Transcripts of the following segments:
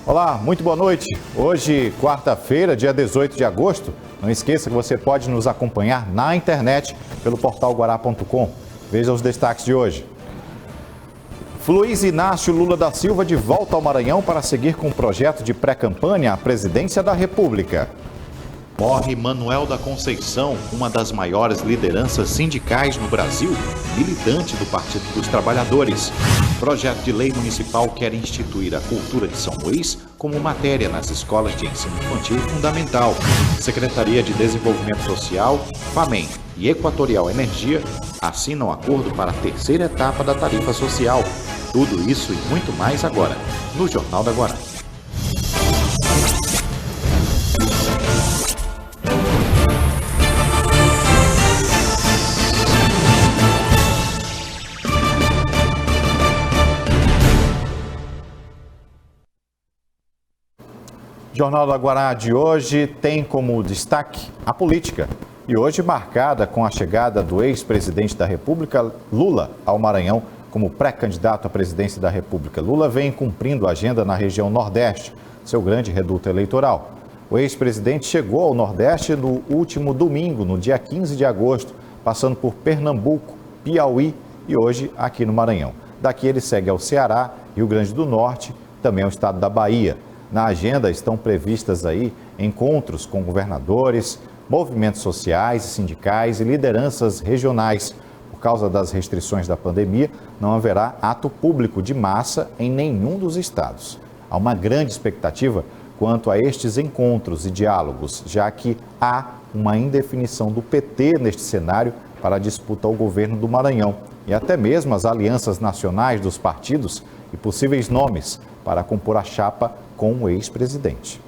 Olá, muito boa noite. Hoje, quarta-feira, dia 18 de agosto. Não esqueça que você pode nos acompanhar na internet pelo portal guará.com. Veja os destaques de hoje. Luiz Inácio Lula da Silva de volta ao Maranhão para seguir com o projeto de pré-campanha à presidência da República. Morre Manuel da Conceição, uma das maiores lideranças sindicais no Brasil, militante do Partido dos Trabalhadores. Projeto de lei municipal quer instituir a cultura de São Luís como matéria nas escolas de ensino infantil e fundamental. Secretaria de Desenvolvimento Social, FAMEM e Equatorial Energia assinam acordo para a terceira etapa da tarifa social. Tudo isso e muito mais agora, no Jornal da Guará. Jornal da Guará de hoje tem como destaque a política. E hoje marcada com a chegada do ex-presidente da República, Lula, ao Maranhão como pré-candidato à presidência da República. Lula vem cumprindo a agenda na região Nordeste, seu grande reduto eleitoral. O ex-presidente chegou ao Nordeste no último domingo, no dia 15 de agosto, passando por Pernambuco, Piauí e hoje aqui no Maranhão. Daqui ele segue ao Ceará, Rio Grande do Norte, também ao estado da Bahia. Na agenda estão previstas aí encontros com governadores, movimentos sociais e sindicais e lideranças regionais. Por causa das restrições da pandemia, não haverá ato público de massa em nenhum dos estados. Há uma grande expectativa quanto a estes encontros e diálogos, já que há uma indefinição do PT neste cenário para a disputa ao governo do Maranhão e até mesmo as alianças nacionais dos partidos e possíveis nomes para compor a chapa com o ex-presidente.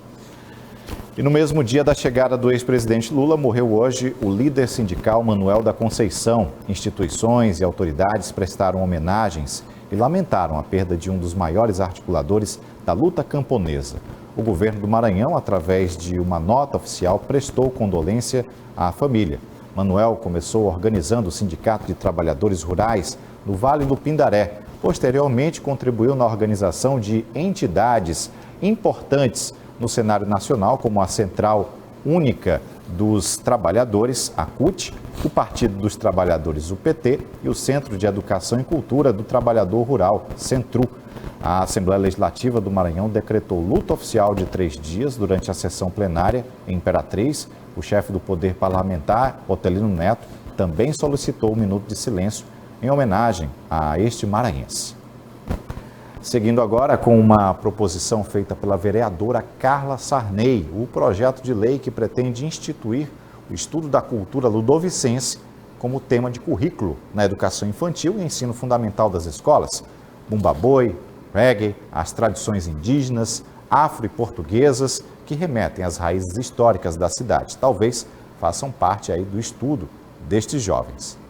E no mesmo dia da chegada do ex-presidente Lula, morreu hoje o líder sindical Manuel da Conceição. Instituições e autoridades prestaram homenagens e lamentaram a perda de um dos maiores articuladores da luta camponesa. O governo do Maranhão, através de uma nota oficial, prestou condolência à família. Manuel começou organizando o Sindicato de Trabalhadores Rurais no Vale do Pindaré. Posteriormente, contribuiu na organização de entidades importantes no cenário nacional, como a Central Única dos Trabalhadores, a CUT, o Partido dos Trabalhadores, o PT, e o Centro de Educação e Cultura do Trabalhador Rural, Centru. A Assembleia Legislativa do Maranhão decretou luto oficial de 3 dias durante a sessão plenária em Imperatriz. O chefe do Poder Parlamentar, Otelino Neto, também solicitou um minuto de silêncio em homenagem a este maranhense. Seguindo agora com uma proposição feita pela vereadora Carla Sarney, o projeto de lei que pretende instituir o estudo da cultura ludovicense como tema de currículo na educação infantil e ensino fundamental das escolas. Bumba-boi, reggae, as tradições indígenas, afro e portuguesas que remetem às raízes históricas da cidade. Talvez façam parte aí do estudo destes jovens.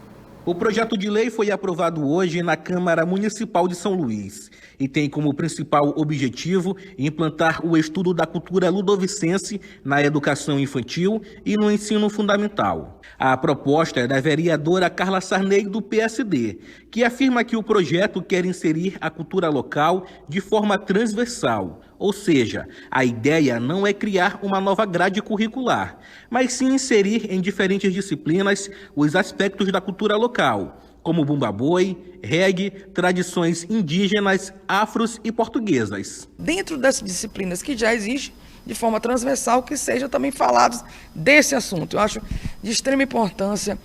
O projeto de lei foi aprovado hoje na Câmara Municipal de São Luís e tem como principal objetivo implantar o estudo da cultura ludovicense na educação infantil e no ensino fundamental. A proposta é da vereadora Carla Sarney, do PSD, que afirma que o projeto quer inserir a cultura local de forma transversal, ou seja, a ideia não é criar uma nova grade curricular, mas sim inserir em diferentes disciplinas os aspectos da cultura local, como bumba-boi, reggae, tradições indígenas, afros e portuguesas. Dentro dessas disciplinas que já existem, de forma transversal, que sejam também falados desse assunto. Eu acho de extrema importância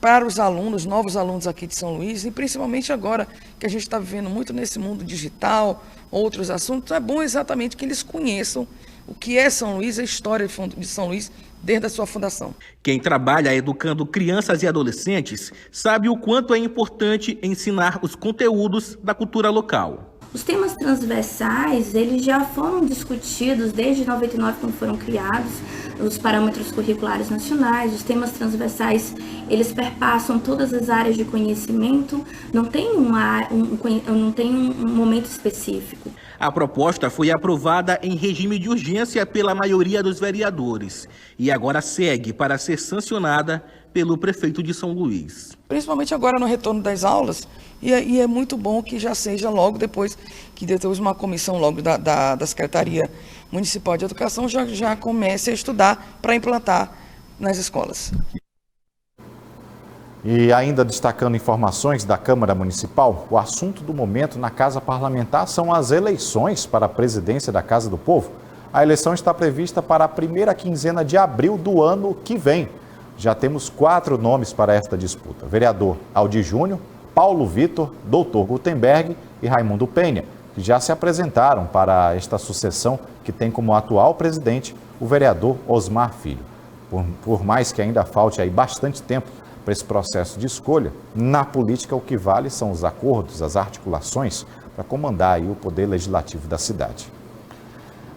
para os alunos, novos alunos aqui de São Luís, e principalmente agora que a gente está vivendo muito nesse mundo digital, outros assuntos, é bom exatamente que eles conheçam o que é São Luís, a história de São Luís, desde a sua fundação. Quem trabalha educando crianças e adolescentes sabe o quanto é importante ensinar os conteúdos da cultura local. Os temas transversais, eles já foram discutidos desde 99, quando foram criados os parâmetros curriculares nacionais. Os temas transversais, eles perpassam todas as áreas de conhecimento, não tem um momento específico. A proposta foi aprovada em regime de urgência pela maioria dos vereadores e agora segue para ser sancionada pelo prefeito de São Luís. Principalmente agora no retorno das aulas, e é muito bom que já seja logo depois que depois uma comissão logo da Secretaria Municipal de Educação já comece a estudar para implantar nas escolas. E ainda destacando informações da Câmara Municipal, o assunto do momento na Casa Parlamentar são as eleições para a presidência da Casa do Povo. A eleição está prevista para a primeira quinzena de abril do ano que vem. Já temos 4 nomes para esta disputa: vereador Aldir Júnior, Paulo Vitor, Dr. Gutenberg e Raimundo Penha, que já se apresentaram para esta sucessão que tem como atual presidente o vereador Osmar Filho. Por mais que ainda falte aí bastante tempo para esse processo de escolha, na política o que vale são os acordos, as articulações para comandar aí o poder legislativo da cidade.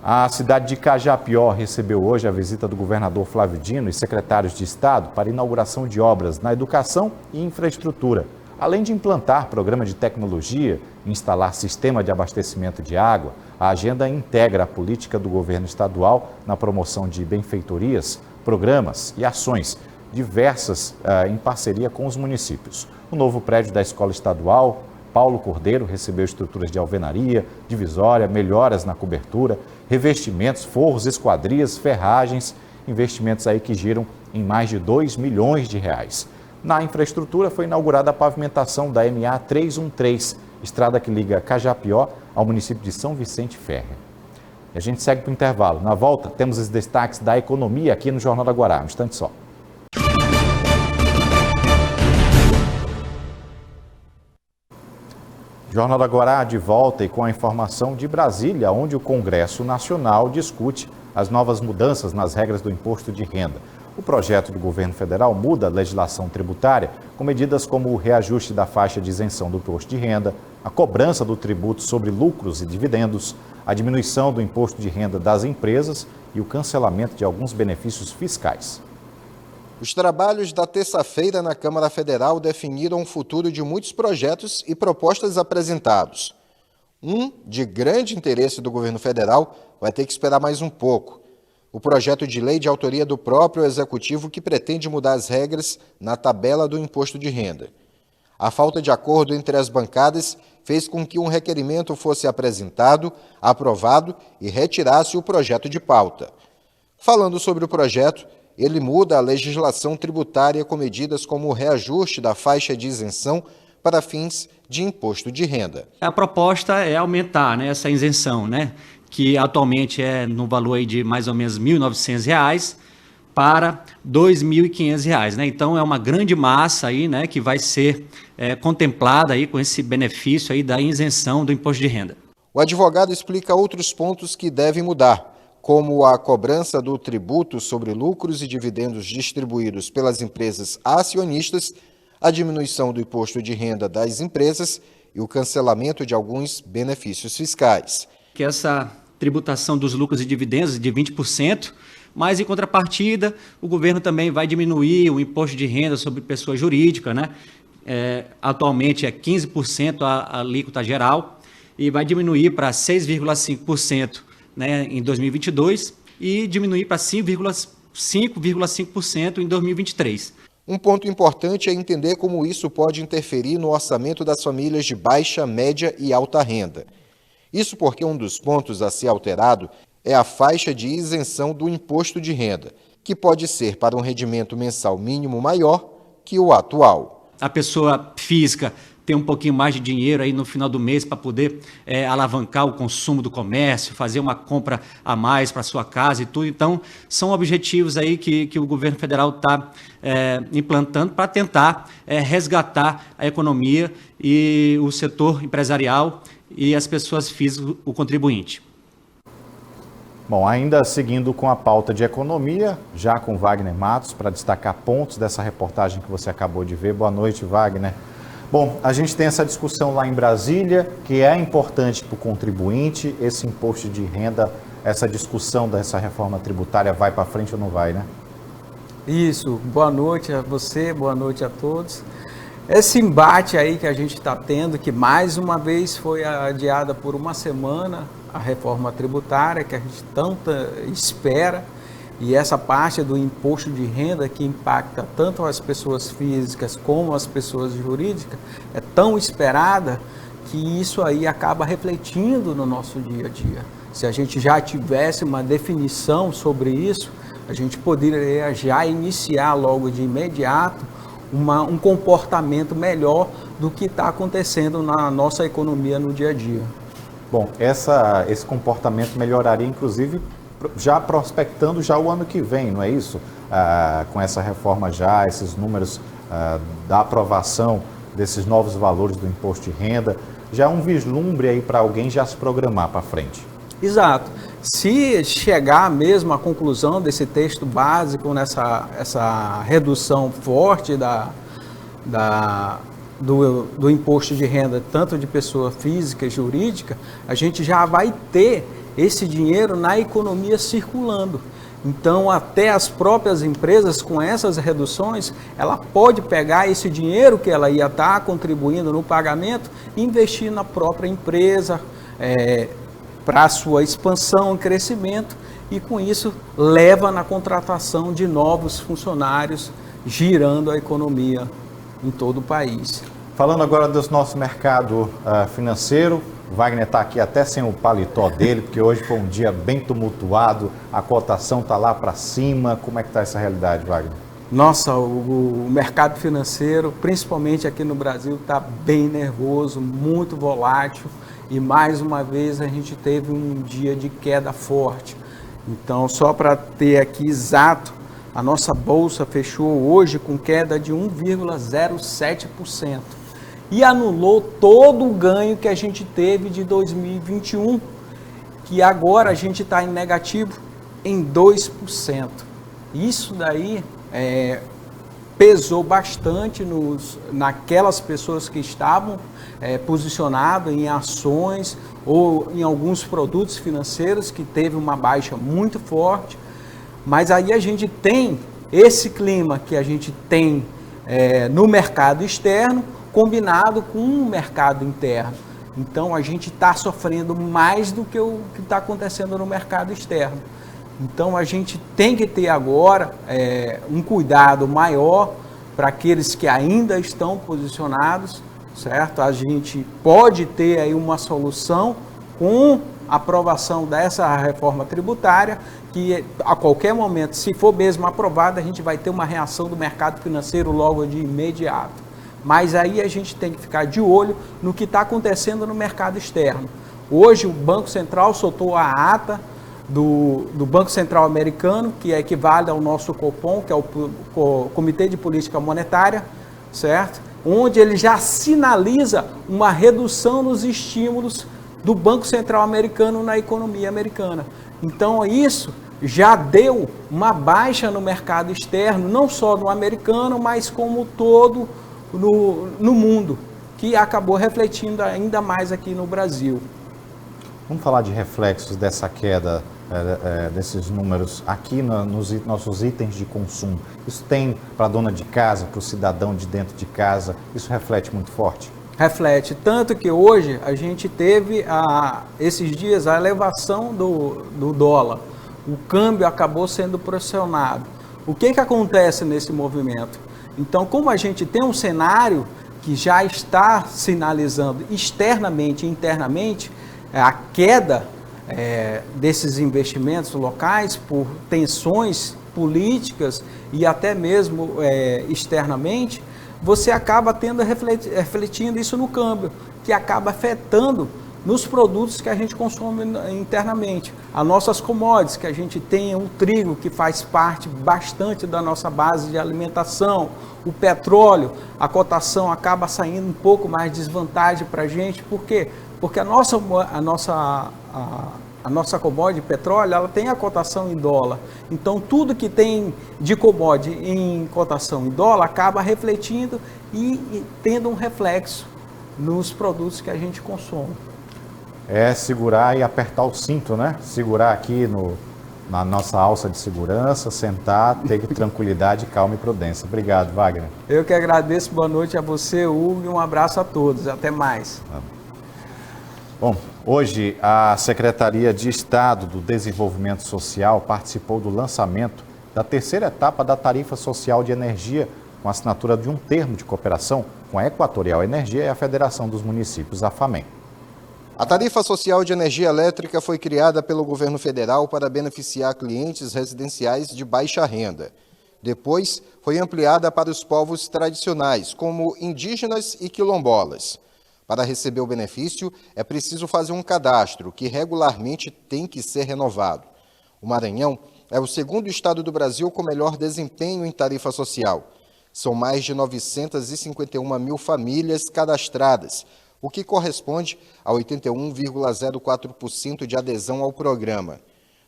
A cidade de Cajapió recebeu hoje a visita do governador Flávio Dino e secretários de Estado para a inauguração de obras na educação e infraestrutura, além de implantar programa de tecnologia e instalar sistema de abastecimento de água. A agenda integra a política do governo estadual na promoção de benfeitorias, programas e ações diversas em parceria com os municípios. O novo prédio da Escola Estadual Paulo Cordeiro recebeu estruturas de alvenaria, divisória, melhoras na cobertura, revestimentos, forros, esquadrias, ferragens, investimentos aí que giram em mais de R$2 milhões. Na infraestrutura foi inaugurada a pavimentação da MA 313, estrada que liga Cajapió ao município de São Vicente Ferrer. E a gente segue para o intervalo. Na volta, temos os destaques da economia aqui no Jornal da Guará. Um instante só. Jornal da Guará de volta e com a informação de Brasília, onde o Congresso Nacional discute as novas mudanças nas regras do imposto de renda. O projeto do governo federal muda a legislação tributária com medidas como o reajuste da faixa de isenção do imposto de renda, a cobrança do tributo sobre lucros e dividendos, a diminuição do imposto de renda das empresas e o cancelamento de alguns benefícios fiscais. Os trabalhos da terça-feira na Câmara Federal definiram o futuro de muitos projetos e propostas apresentados. Um de grande interesse do governo federal vai ter que esperar mais um pouco. O projeto de lei de autoria do próprio Executivo que pretende mudar as regras na tabela do imposto de renda. A falta de acordo entre as bancadas fez com que um requerimento fosse apresentado, aprovado e retirasse o projeto de pauta. Falando sobre o projeto, ele muda a legislação tributária com medidas como o reajuste da faixa de isenção para fins de imposto de renda. A proposta é aumentar essa isenção, que atualmente é no valor aí de mais ou menos R$ 1.900 para R$ 2.500. Então é uma grande massa aí, que vai ser contemplada aí com esse benefício aí da isenção do imposto de renda. O advogado explica outros pontos que devem mudar, como a cobrança do tributo sobre lucros e dividendos distribuídos pelas empresas acionistas, a diminuição do imposto de renda das empresas e o cancelamento de alguns benefícios fiscais. Que essa tributação dos lucros e dividendos de 20%, mas em contrapartida o governo também vai diminuir o imposto de renda sobre pessoa jurídica, atualmente é 15% a alíquota geral e vai diminuir para 6,5%. Em 2022 e diminuir para 5,5% em 2023. Um ponto importante é entender como isso pode interferir no orçamento das famílias de baixa, média e alta renda. Isso porque um dos pontos a ser alterado é a faixa de isenção do imposto de renda, que pode ser para um rendimento mensal mínimo maior que o atual. A pessoa física ter um pouquinho mais de dinheiro aí no final do mês para poder alavancar o consumo do comércio, fazer uma compra a mais para sua casa e tudo. Então, são objetivos aí que o governo federal está implantando para tentar resgatar a economia e o setor empresarial e as pessoas físicas, o contribuinte. Bom, ainda seguindo com a pauta de economia, já com Wagner Matos, para destacar pontos dessa reportagem que você acabou de ver. Boa noite, Wagner. Bom, a gente tem essa discussão lá em Brasília, que é importante para o contribuinte, esse imposto de renda, essa discussão dessa reforma tributária vai para frente ou não vai, Isso, boa noite a você, boa noite a todos. Esse embate aí que a gente está tendo, que mais uma vez foi adiada por uma semana, a reforma tributária, que a gente tanto espera, e essa parte do imposto de renda que impacta tanto as pessoas físicas como as pessoas jurídicas, é tão esperada que isso aí acaba refletindo no nosso dia a dia. Se a gente já tivesse uma definição sobre isso, a gente poderia já iniciar logo de imediato um comportamento melhor do que está acontecendo na nossa economia no dia a dia. Bom, esse comportamento melhoraria, inclusive, já prospectando já o ano que vem, não é isso? Com essa reforma já, esses números da aprovação desses novos valores do imposto de renda, já é um vislumbre aí para alguém já se programar para frente. Exato. Se chegar mesmo à conclusão desse texto básico, essa redução forte do imposto de renda, tanto de pessoa física e jurídica, a gente já vai ter esse dinheiro na economia circulando. Então, até as próprias empresas, com essas reduções, ela pode pegar esse dinheiro que ela ia estar contribuindo no pagamento e investir na própria empresa, para a sua expansão e crescimento, e com isso leva na contratação de novos funcionários, girando a economia em todo o país. Falando agora do nosso mercado financeiro, Wagner está aqui até sem o paletó dele, porque hoje foi um dia bem tumultuado, a cotação está lá para cima. Como é que está essa realidade, Wagner? Nossa, o mercado financeiro, principalmente aqui no Brasil, está bem nervoso, muito volátil. E mais uma vez a gente teve um dia de queda forte. Então, só para ter aqui exato, a nossa bolsa fechou hoje com queda de 1,07% e anulou todo o ganho que a gente teve de 2021, que agora a gente está em negativo em 2%. Isso daí pesou bastante naquelas pessoas que estavam posicionadas em ações ou em alguns produtos financeiros que teve uma baixa muito forte, mas aí a gente tem esse clima que a gente tem no mercado externo combinado com o mercado interno. Então a gente está sofrendo mais do que o que está acontecendo no mercado externo. Então a gente tem que ter agora um cuidado maior para aqueles que ainda estão posicionados, certo? A gente pode ter aí uma solução com a aprovação dessa reforma tributária, que a qualquer momento, se for mesmo aprovada, a gente vai ter uma reação do mercado financeiro logo de imediato. Mas aí a gente tem que ficar de olho no que está acontecendo no mercado externo. Hoje o Banco Central soltou a ata do Banco Central americano, que equivale ao nosso Copom, que é o Comitê de Política Monetária, certo? Onde ele já sinaliza uma redução nos estímulos do Banco Central americano na economia americana. Então isso já deu uma baixa no mercado externo, não só no americano, mas como todo no mundo, que acabou refletindo ainda mais aqui no Brasil. Vamos falar de reflexos dessa queda, desses números aqui nos nossos itens de consumo. Isso tem para a dona de casa, para o cidadão de dentro de casa, isso reflete muito forte? Reflete, tanto que hoje a gente teve esses dias a elevação do dólar, o câmbio acabou sendo pressionado. O que acontece nesse movimento? Então, como a gente tem um cenário que já está sinalizando externamente e internamente a queda desses investimentos locais por tensões políticas e até mesmo externamente, você acaba refletindo isso no câmbio, que acaba afetando nos produtos que a gente consome internamente. As nossas commodities, que a gente tem o trigo, que faz parte bastante da nossa base de alimentação, o petróleo, a cotação acaba saindo um pouco mais desvantagem para a gente. Por quê? Porque a nossa commodity petróleo, ela tem a cotação em dólar. Então, tudo que tem de commodity em cotação em dólar acaba refletindo e tendo um reflexo nos produtos que a gente consome. É segurar e apertar o cinto, né? Segurar aqui na nossa alça de segurança, sentar, ter tranquilidade, calma e prudência. Obrigado, Wagner. Eu que agradeço, boa noite a você, Hugo, e um abraço a todos. Até mais. Bom, hoje a Secretaria de Estado do Desenvolvimento Social participou do lançamento da terceira etapa da Tarifa Social de Energia, com a assinatura de um termo de cooperação com a Equatorial Energia e a Federação dos Municípios, a FAMEM. A Tarifa Social de Energia Elétrica foi criada pelo governo federal para beneficiar clientes residenciais de baixa renda. Depois, foi ampliada para os povos tradicionais, como indígenas e quilombolas. Para receber o benefício, é preciso fazer um cadastro, que regularmente tem que ser renovado. O Maranhão é o segundo estado do Brasil com melhor desempenho em tarifa social. São mais de 951 mil famílias cadastradas, o que corresponde a 81,04% de adesão ao programa.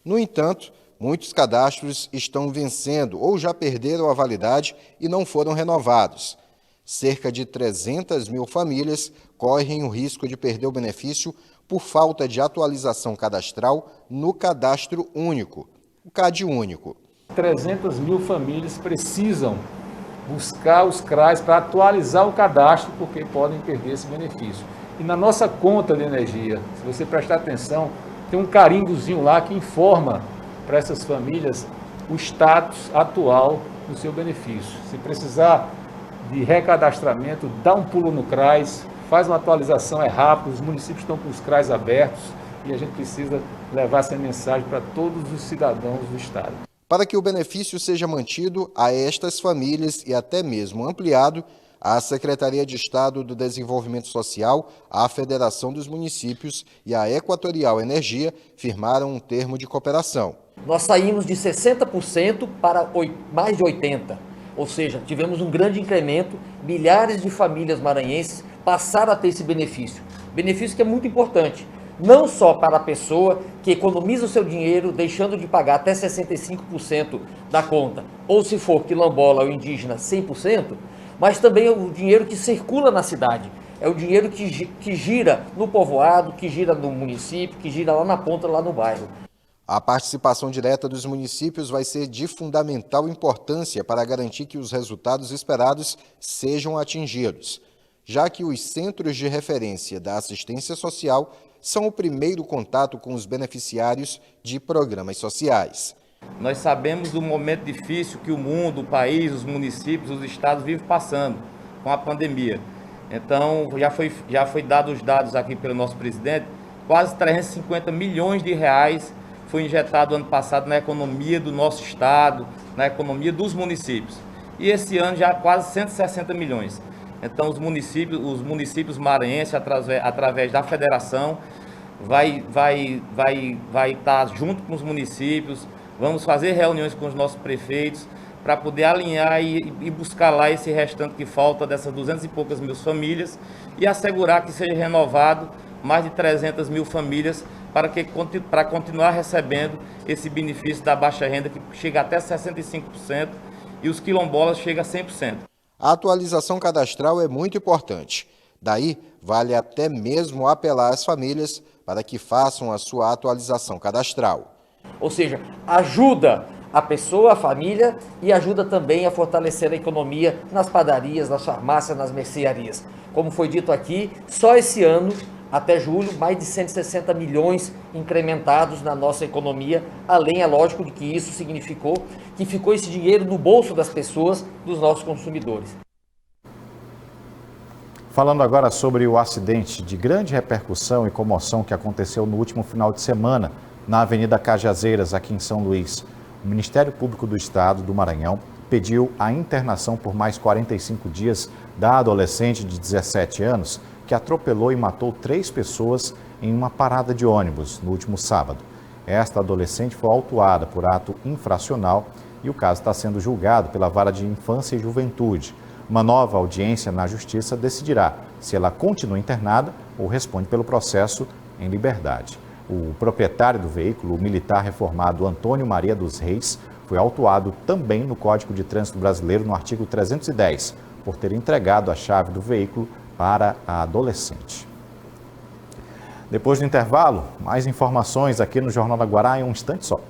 No entanto, muitos cadastros estão vencendo ou já perderam a validade e não foram renovados. Cerca de 300 mil famílias correm o risco de perder o benefício por falta de atualização cadastral no Cadastro Único, o CAD Único. 300 mil famílias precisam buscar os CRAs para atualizar o cadastro, porque podem perder esse benefício. E na nossa conta de energia, se você prestar atenção, tem um carimbozinho lá que informa para essas famílias o status atual do seu benefício. Se precisar de recadastramento, dá um pulo no CRAS, faz uma atualização, é rápido, os municípios estão com os CRAs abertos e a gente precisa levar essa mensagem para todos os cidadãos do estado. Para que o benefício seja mantido a estas famílias e até mesmo ampliado, a Secretaria de Estado do Desenvolvimento Social, a Federação dos Municípios e a Equatorial Energia firmaram um termo de cooperação. Nós saímos de 60% para mais de 80%, ou seja, tivemos um grande incremento, milhares de famílias maranhenses passaram a ter esse benefício. Benefício que é muito importante. Não só para a pessoa que economiza o seu dinheiro, deixando de pagar até 65% da conta, ou se for quilombola ou indígena, 100%, mas também o dinheiro que circula na cidade. É o dinheiro que gira no povoado, que gira no município, que gira lá na ponta, lá no bairro. A participação direta dos municípios vai ser de fundamental importância para garantir que os resultados esperados sejam atingidos, já que os centros de referência da assistência social são o primeiro contato com os beneficiários de programas sociais. Nós sabemos do momento difícil que o mundo, o país, os municípios, os estados vivem passando com a pandemia. Então, já foi dado os dados aqui pelo nosso presidente, quase 350 milhões de reais foi injetado ano passado na economia do nosso estado, na economia dos municípios. E esse ano já quase 160 milhões. Então, os municípios maranhenses, através da federação, vai estar junto com os municípios, vamos fazer reuniões com os nossos prefeitos para poder alinhar e buscar lá esse restante que falta dessas 200 e poucas mil famílias e assegurar que seja renovado mais de 300 mil famílias para continuar recebendo esse benefício da baixa renda que chega até 65% e os quilombolas chega a 100%. A atualização cadastral é muito importante. Daí, vale até mesmo apelar às famílias para que façam a sua atualização cadastral. Ou seja, ajuda a pessoa, a família e ajuda também a fortalecer a economia nas padarias, nas farmácias, nas mercearias. Como foi dito aqui, só esse ano, até julho, mais de 160 milhões incrementados na nossa economia, além, é lógico, de que isso significou que ficou esse dinheiro no bolso das pessoas, dos nossos consumidores. Falando agora sobre o acidente de grande repercussão e comoção que aconteceu no último final de semana na Avenida Cajazeiras, aqui em São Luís. O Ministério Público do Estado do Maranhão pediu a internação por mais 45 dias da adolescente de 17 anos que atropelou e matou 3 pessoas em uma parada de ônibus no último sábado. Esta adolescente foi autuada por ato infracional e o caso está sendo julgado pela Vara de Infância e Juventude. Uma nova audiência na Justiça decidirá se ela continua internada ou responde pelo processo em liberdade. O proprietário do veículo, o militar reformado Antônio Maria dos Reis, foi autuado também no Código de Trânsito Brasileiro, no artigo 310, por ter entregado a chave do veículo para a adolescente. Depois do intervalo, mais informações aqui no Jornal da Guará em um instante só.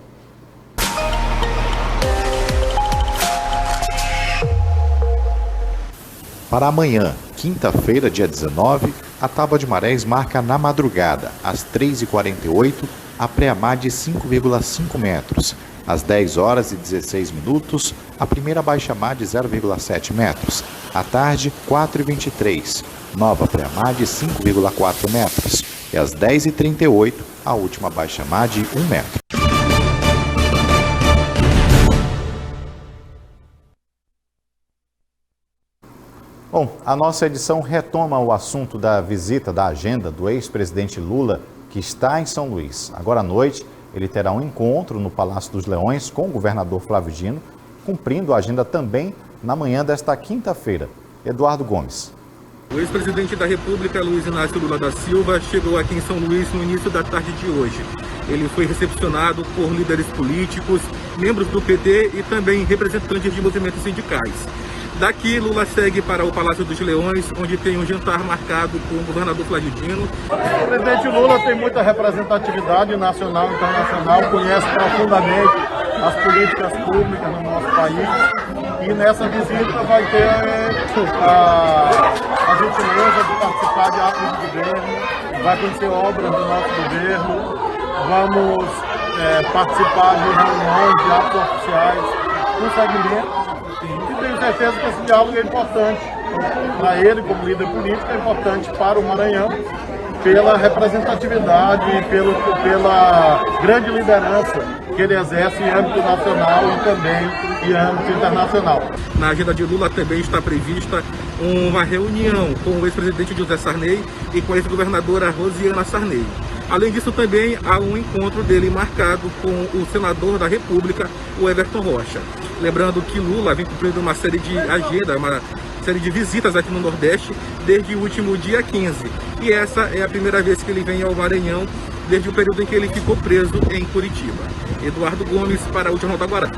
Para amanhã, quinta-feira, dia 19, a tábua de marés marca na madrugada, às 3h48, a pré-mar de 5,5 metros. Às 10 horas e 16 minutos, a primeira baixa-mar de 0,7 metros. À tarde, 4h23, nova pré-mar de 5,4 metros. E às 10h38, a última baixa-mar de 1 metro. Bom, a nossa edição retoma o assunto da visita da agenda do ex-presidente Lula, que está em São Luís. Agora à noite, ele terá um encontro no Palácio dos Leões com o governador Flávio Dino, cumprindo a agenda também na manhã desta quinta-feira. Eduardo Gomes. O ex-presidente da República, Luiz Inácio Lula da Silva, chegou aqui em São Luís no início da tarde de hoje. Ele foi recepcionado por líderes políticos, membros do PT e também representantes de movimentos sindicais. Daqui, Lula segue para o Palácio dos Leões, onde tem um jantar marcado com o governador Flávio Dino. O presidente Lula tem muita representatividade nacional e internacional, conhece profundamente as políticas públicas no nosso país e nessa visita vai ter a gentileza de participar de atos de governo, vai conhecer obras do nosso governo, vamos participar de reuniões, de atos oficiais no segmento. E tenho certeza que esse diálogo é importante para ele, como líder político, é importante para o Maranhão, pela representatividade e pela grande liderança que ele exerce em âmbito nacional e também em âmbito internacional. Na agenda de Lula também está prevista uma reunião com o ex-presidente José Sarney e com a ex-governadora Rosiana Sarney. Além disso, também há um encontro dele marcado com o senador da República, o Everton Rocha. Lembrando que Lula vem cumprindo uma série de agendas, uma série de visitas aqui no Nordeste desde o último dia 15. E essa é a primeira vez que ele vem ao Maranhão desde o período em que ele ficou preso em Curitiba. Eduardo Gomes para o Jornal da Guará.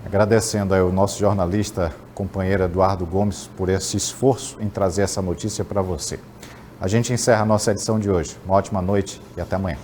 Agradecendo ao nosso jornalista, companheiro Eduardo Gomes, por esse esforço em trazer essa notícia para você. A gente encerra a nossa edição de hoje. Uma ótima noite e até amanhã.